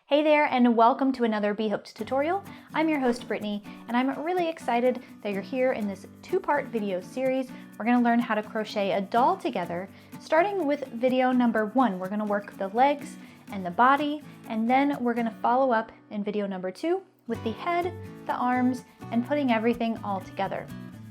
Hey there, and welcome to another B.Hooked tutorial. I'm your host Brittany, and I'm really excited that you're here in this two-part video series. We're going to learn how to crochet a doll together. Starting with video number 1, we're going to work the legs and the body, and then we're going to follow up in video number 2 with the head, the arms, and putting everything all together.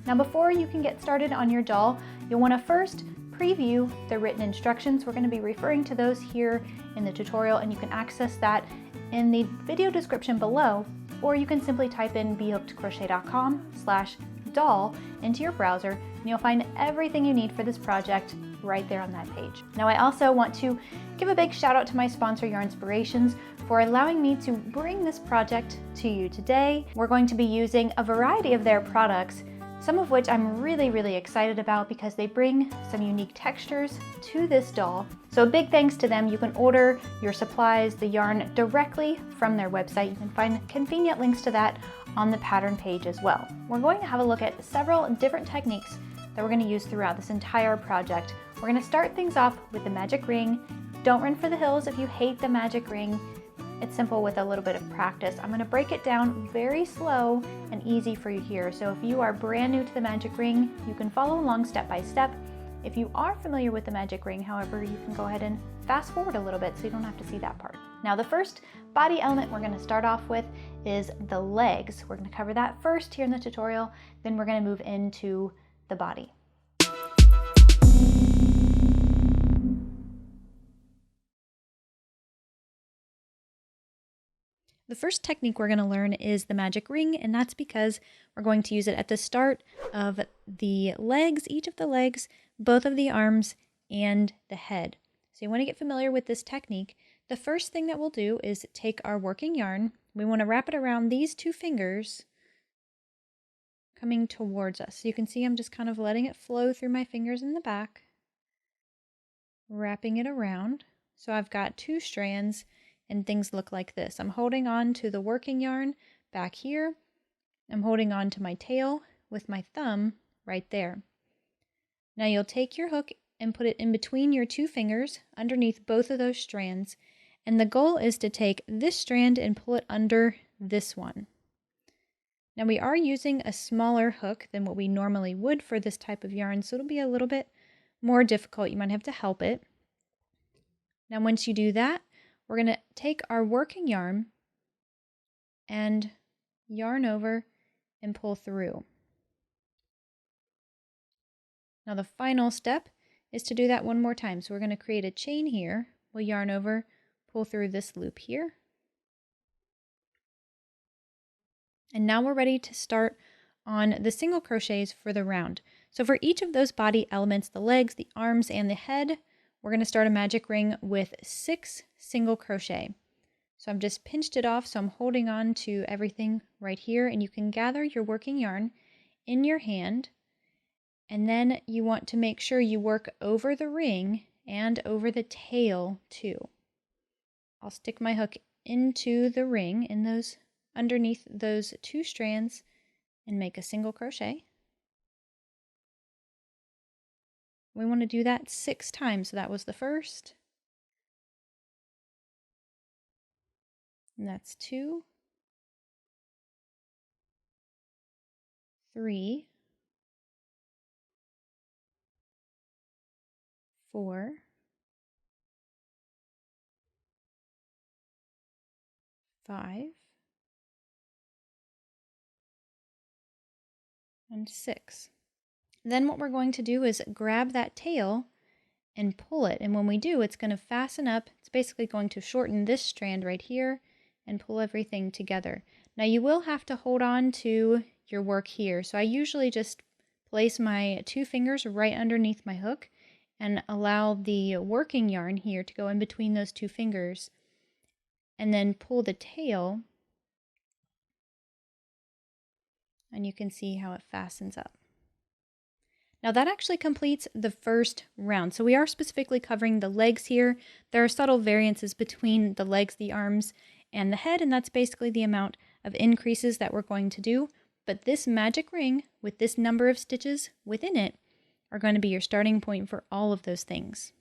Now before you can get started on your doll, you'll want to first preview the written instructions. We're going to be referring to those here in the tutorial, and you can access that in the video description below, or you can simply type in bhookedcrochet.com/doll into your browser, and you'll find everything you need for this project right there on that page. Now I also want to give a big shout out to my sponsor, Yarnspirations, for allowing me to bring this project to you today. We're going to be using a variety of their products, some of which I'm really excited about because they bring some unique textures to this doll. So a big thanks to them. You can order your supplies, the yarn, directly from their website. You can find convenient links to that on the pattern page as well. We're going to have a look at several different techniques that we're going to use throughout this entire project. We're going to start things off with the magic ring. Don't run for the hills if you hate the magic ring. It's simple with a little bit of practice. I'm going to break it down very slow and easy for you here. So if you are brand new to the magic ring, you can follow along step by step. If you are familiar with the magic ring, however, you can go ahead and fast forward a little bit so you don't have to see that part. Now the first body element we're going to start off with is the legs. We're going to cover that first here in the tutorial, then we're going to move into the body. The first technique we're going to learn is the magic ring, and that's because we're going to use it at the start of the legs, each of the legs, both of the arms, and the head. So you want to get familiar with this technique. The first thing that we'll do is take our working yarn. We want to wrap it around these two fingers coming towards us. So you can see I'm just kind of letting it flow through my fingers in the back, wrapping it around. So I've got two strands, and things look like this. I'm holding on to the working yarn back here. I'm holding on to my tail with my thumb right there. Now you'll take your hook and put it in between your two fingers underneath both of those strands. And the goal is to take this strand and pull it under this one. Now we are using a smaller hook than what we normally would for this type of yarn, so it'll be a little bit more difficult. You might have to help it. Now once you do that, we're going to take our working yarn and yarn over and pull through. Now the final step is to do that one more time. So we're going to create a chain here. We'll yarn over, pull through this loop here. And now we're ready to start on the single crochets for the round. So for each of those body elements, the legs, the arms, and the head, we're going to start a magic ring with 6 single crochet. So I've just pinched it off, so I'm holding on to everything right here, and you can gather your working yarn in your hand, and then you want to make sure you work over the ring and over the tail too. I'll stick my hook into the ring in those underneath those two strands and make a single crochet. We want to do that 6 times. So that was the first. And that's 2, 3, 4, 5, and 6. Then what we're going to do is grab that tail and pull it. And when we do, it's going to fasten up. It's basically going to shorten this strand right here and pull everything together. Now you will have to hold on to your work here. So I usually just place my 2 fingers right underneath my hook and allow the working yarn here to go in between those 2 fingers and then pull the tail. And you can see how it fastens up. Now that actually completes the first round. So we are specifically covering the legs here. There are subtle variances between the legs, the arms, and the head, and that's basically the amount of increases that we're going to do. But this magic ring with this number of stitches within it are going to be your starting point for all of those things.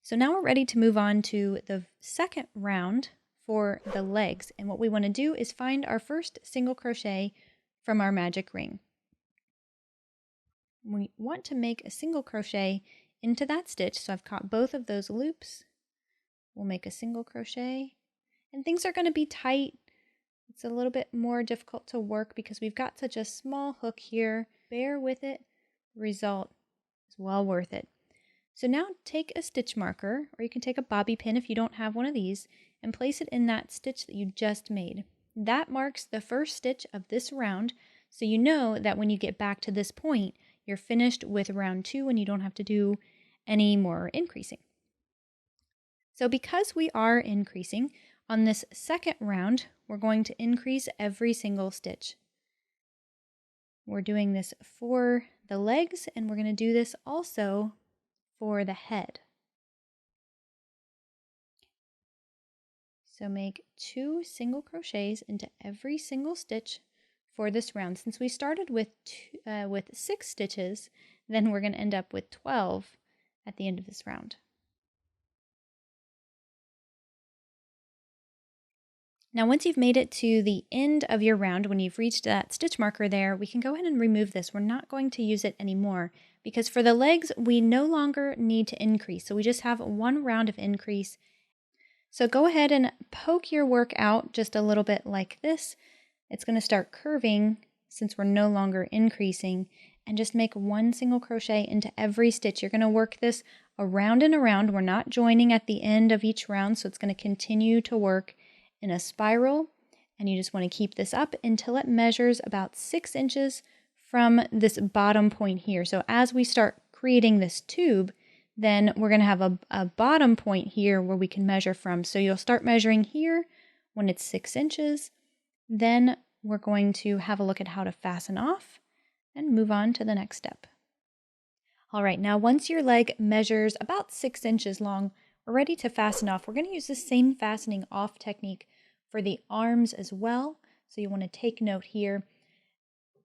So now we're ready to move on to the second round for the legs. And what we want to do is find our first single crochet from our magic ring. We want to make a single crochet into that stitch. So I've caught both of those loops. We'll make a single crochet, and things are going to be tight. It's a little bit more difficult to work because we've got such a small hook here. Bear with it. The result is well worth it. So now take a stitch marker, or you can take a bobby pin if you don't have one of these, and place it in that stitch that you just made. That marks the first stitch of this round, so you know that when you get back to this point, you're finished with round 2 and you don't have to do any more increasing. So because we are increasing, on this second round, we're going to increase every single stitch. We're doing this for the legs, and we're going to do this also for the head. So make 2 single crochets into every single stitch for this round. Since we started with 6 stitches, then we're going to end up with 12 at the end of this round. Now once you've made it to the end of your round, when you've reached that stitch marker there, we can go ahead and remove this. We're not going to use it anymore because for the legs, we no longer need to increase. So we just have 1 round of increase. So go ahead and poke your work out just a little bit like this. It's going to start curving since we're no longer increasing, and just make 1 single crochet into every stitch. You're going to work this around and around. We're not joining at the end of each round, so it's going to continue to work in a spiral, and you just want to keep this up until it measures about 6 inches from this bottom point here. So as we start creating this tube, then we're going to have a bottom point here where we can measure from. So you'll start measuring here when it's 6 inches. Then we're going to have a look at how to fasten off and move on to the next step. All right, now once your leg measures about 6 inches long, we're ready to fasten off. We're going to use the same fastening off technique for the arms as well. So you want to take note here.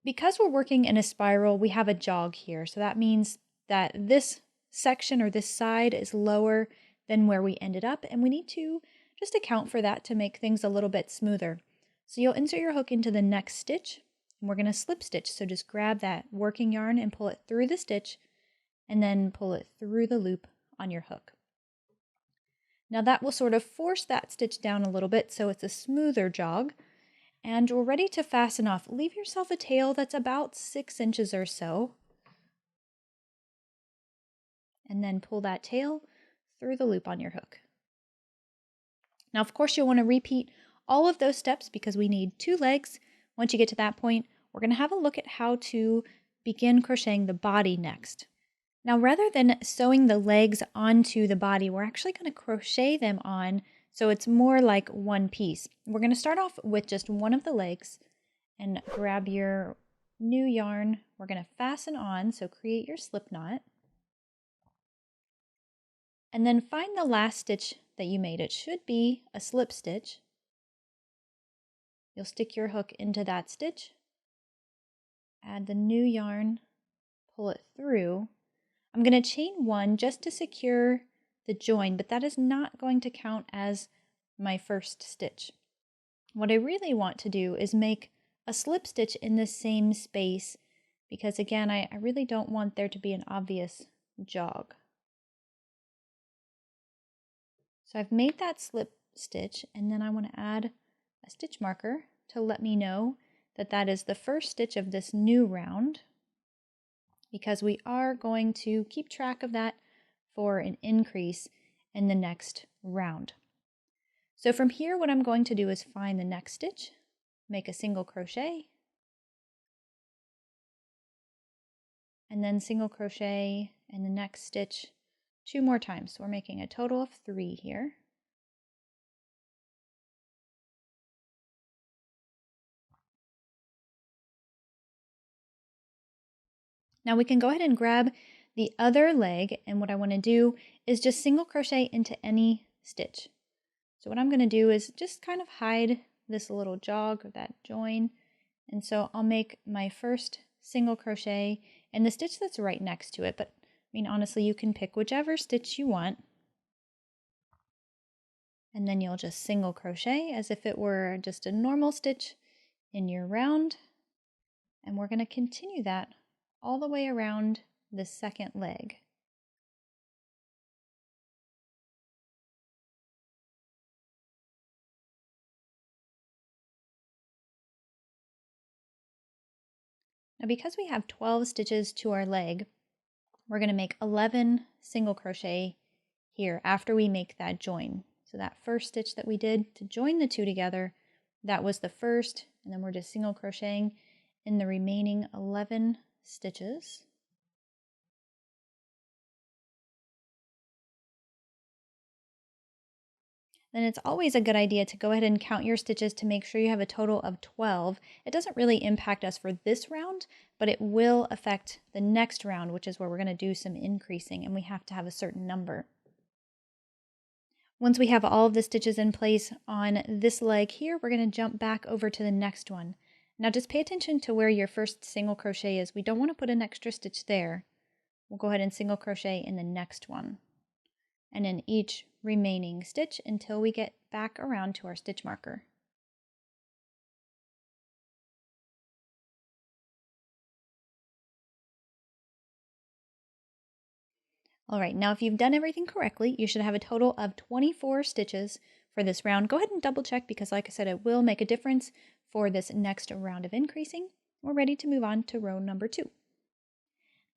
Because we're working in a spiral, we have a jog here. So that means that this section or this side is lower than where we ended up, and we need to just account for that to make things a little bit smoother. So you'll insert your hook into the next stitch, and we're going to slip stitch. So just grab that working yarn and pull it through the stitch, and then pull it through the loop on your hook. Now that will sort of force that stitch down a little bit so it's a smoother jog, and we're ready to fasten off. Leave yourself a tail that's about 6 inches or so, and then pull that tail through the loop on your hook. Now, of course, you'll want to repeat all of those steps because we need 2 legs. Once you get to that point, we're going to have a look at how to begin crocheting the body next. Now, rather than sewing the legs onto the body, we're actually going to crochet them on so it's more like one piece. We're going to start off with just one of the legs and grab your new yarn. We're going to fasten on, so create your slip knot. And then find the last stitch that you made. It should be a slip stitch. You'll stick your hook into that stitch, add the new yarn, pull it through. I'm going to chain 1 just to secure the join, but that is not going to count as my first stitch. What I really want to do is make a slip stitch in the same space because, again, I really don't want there to be an obvious jog. So I've made that slip stitch, and then I want to add a stitch marker to let me know that that is the first stitch of this new round, because we are going to keep track of that for an increase in the next round. So from here, what I'm going to do is find the next stitch, make a single crochet, and then single crochet in the next stitch 2 more times. So we're making a total of 3 here. Now we can go ahead and grab the other leg, and what I want to do is just single crochet into any stitch. So what I'm going to do is just kind of hide this little jog or that join, and so I'll make my first single crochet in the stitch that's right next to it, but I mean honestly you can pick whichever stitch you want. And then you'll just single crochet as if it were just a normal stitch in your round. And we're going to continue that all the way around the second leg. Now because we have 12 stitches to our leg, we're going to make 11 single crochet here after we make that join. So that first stitch that we did to join the two together, that was the first, and then we're just single crocheting in the remaining 11 stitches. Then it's always a good idea to go ahead and count your stitches to make sure you have a total of 12. It doesn't really impact us for this round, but it will affect the next round, which is where we're going to do some increasing, and we have to have a certain number. Once we have all of the stitches in place on this leg here, we're going to jump back over to the next one. Now just pay attention to where your first single crochet is. We don't want to put an extra stitch there. We'll go ahead and single crochet in the next one, and in each remaining stitch until we get back around to our stitch marker. Alright, now if you've done everything correctly, you should have a total of 24 stitches for this round. Go ahead and double check because like I said, it will make a difference for this next round of increasing. We're ready to move on to row number 2.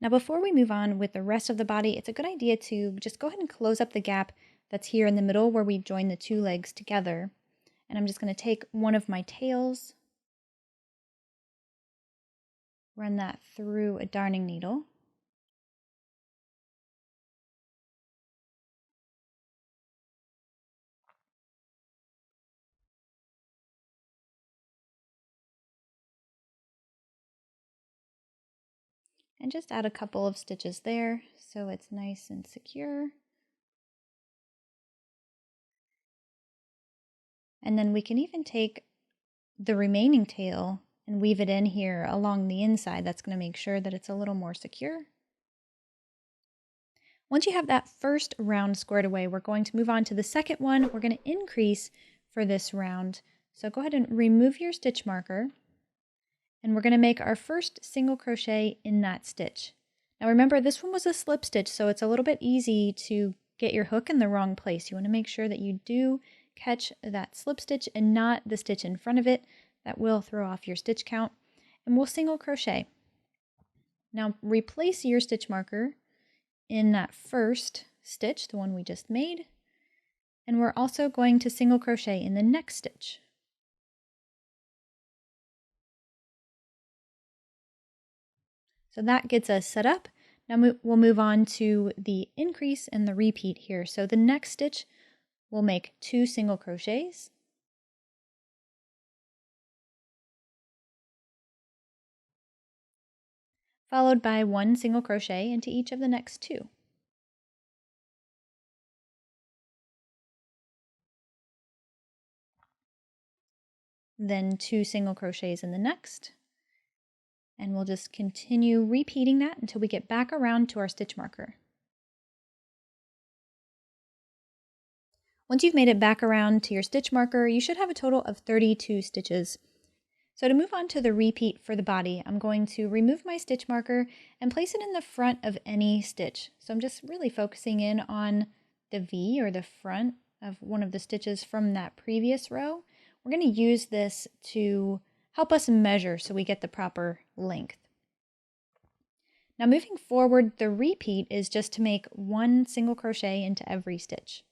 Now before we move on with the rest of the body, it's a good idea to just go ahead and close up the gap that's here in the middle where we join the two legs together. And I'm just going to take one of my tails, run that through a darning needle, and just add a couple of stitches there so it's nice and secure. And then we can even take the remaining tail and weave it in here along the inside. That's going to make sure that it's a little more secure. Once you have that first round squared away, we're going to move on to the second one. We're going to increase for this round. So go ahead and remove your stitch marker, and we're going to make our first single crochet in that stitch. Now remember, this one was a slip stitch, so it's a little bit easy to get your hook in the wrong place. You want to make sure that you do catch that slip stitch and not the stitch in front of it. That will throw off your stitch count. And we'll single crochet. Now replace your stitch marker in that first stitch, the one we just made, and we're also going to single crochet in the next stitch. So that gets us set up. Now we'll move on to the increase and the repeat here. So the next stitch, we'll make 2 single crochets, followed by 1 single crochet into each of the next 2. Then 2 single crochets in the next, and we'll just continue repeating that until we get back around to our stitch marker. Once you've made it back around to your stitch marker, you should have a total of 32 stitches. So to move on to the repeat for the body, I'm going to remove my stitch marker and place it in the front of any stitch. So I'm just really focusing in on the V, or the front of one of the stitches from that previous row. We're going to use this to help us measure so we get the proper length. Now moving forward, the repeat is just to make 1 single crochet into every stitch.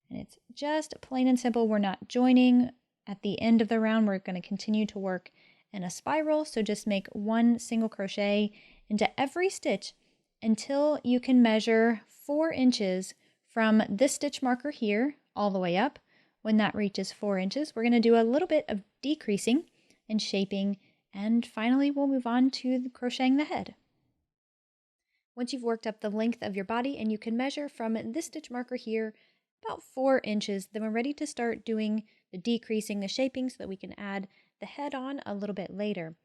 And it's just plain and simple. We're not joining. At the end of the round, we're going to continue to work in a spiral. So just make 1 single crochet into every stitch until you can measure 4 inches from this stitch marker here all the way up. When that reaches 4 inches, we're going to do a little bit of decreasing and shaping, and finally we'll move on to crocheting the head. Once you've worked up the length of your body and you can measure from this stitch marker here about 4 inches, then we're ready to start doing the decreasing, the shaping, so that we can add the head on a little bit later.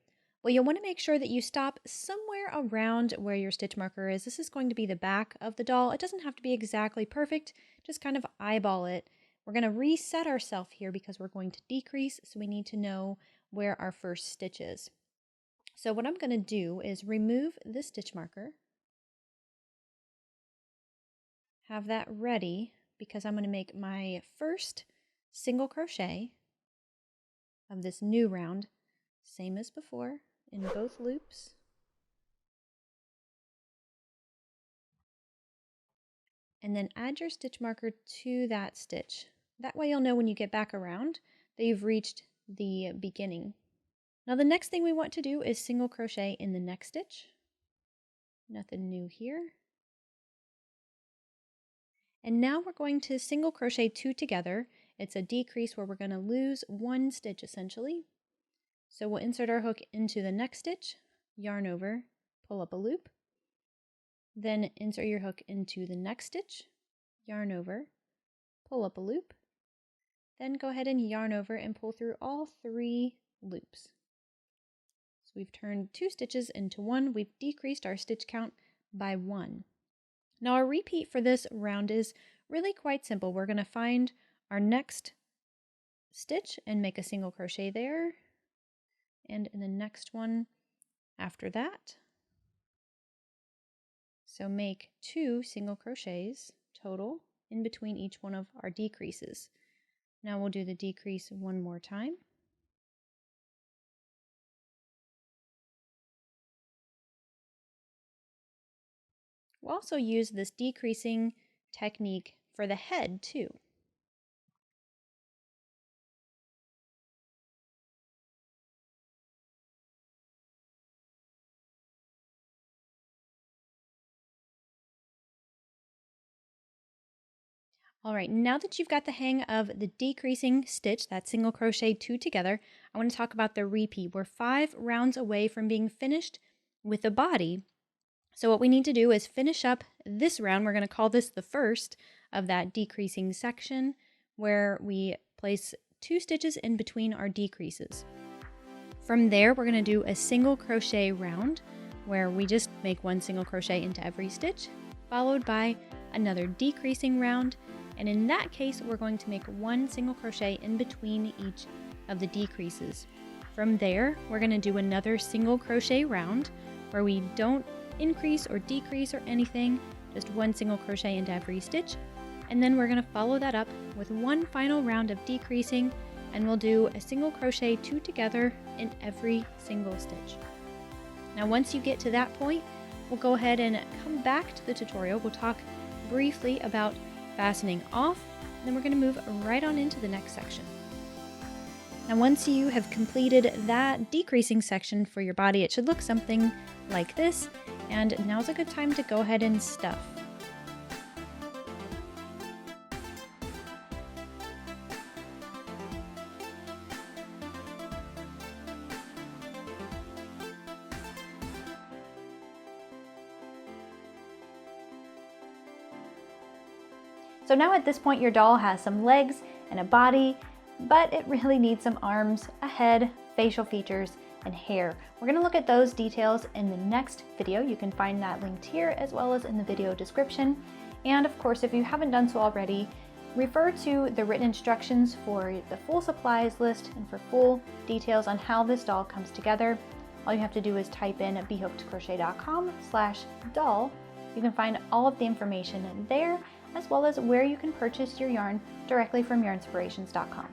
Well, you'll want to make sure that you stop somewhere around where your stitch marker is. This is going to be the back of the doll. It doesn't have to be exactly perfect, just kind of eyeball it We're going to reset ourselves here because we're going to decrease, so we need to know where our first stitch is. So what I'm going to do is remove the stitch marker, have that ready because I'm going to make my first single crochet of this new round, same as before, in both loops. And then add your stitch marker to that stitch. That way you'll know when you get back around that you've reached the beginning. Now the next thing we want to do is single crochet in the next stitch. Nothing new here. And now we're going to single crochet 2 together. It's a decrease where we're going to lose 1 stitch essentially. So we'll insert our hook into the next stitch, yarn over, pull up a loop. Then insert your hook into the next stitch, yarn over, pull up a loop. Then go ahead and yarn over and pull through all 3 loops. So we've turned 2 stitches into 1. We've decreased our stitch count by 1. Now our repeat for this round is really quite simple. We're going to find our next stitch and make a single crochet there. And in the next one after that. So make 2 single crochets total in between each one of our decreases. Now we'll do the decrease one more time. We'll also use this decreasing technique for the head too. All right, now that you've got the hang of the decreasing stitch, that single crochet 2 together, I want to talk about the repeat. We're 5 rounds away from being finished with the body. So what we need to do is finish up this round. We're going to call this the first of that decreasing section, where we place 2 stitches in between our decreases. From there, we're going to do a single crochet round where we just make 1 single crochet into every stitch, followed by another decreasing round. And in that case, we're going to make 1 single crochet in between each of the decreases. From there, we're going to do another single crochet round where we don't increase or decrease or anything, just 1 single crochet into every stitch. And then we're going to follow that up with 1 final round of decreasing, and we'll do a single crochet 2 together in every single stitch. Now once you get to that point, we'll go ahead and come back to the tutorial. We'll talk briefly about fastening off, and then we're going to move right on into the next section. Now once you have completed that decreasing section for your body, it should look something like this, and now's a good time to go ahead and stuff. So now at this point your doll has some legs and a body, but it really needs some arms, a head, facial features, and hair. We're going to look at those details in the next video. You can find that linked here as well as in the video description. And of course, if you haven't done so already, refer to the written instructions for the full supplies list and for full details on how this doll comes together. All you have to do is type in bhookedcrochet.com/doll. You can find all of the information there, as well as where you can purchase your yarn directly from yarnspirations.com.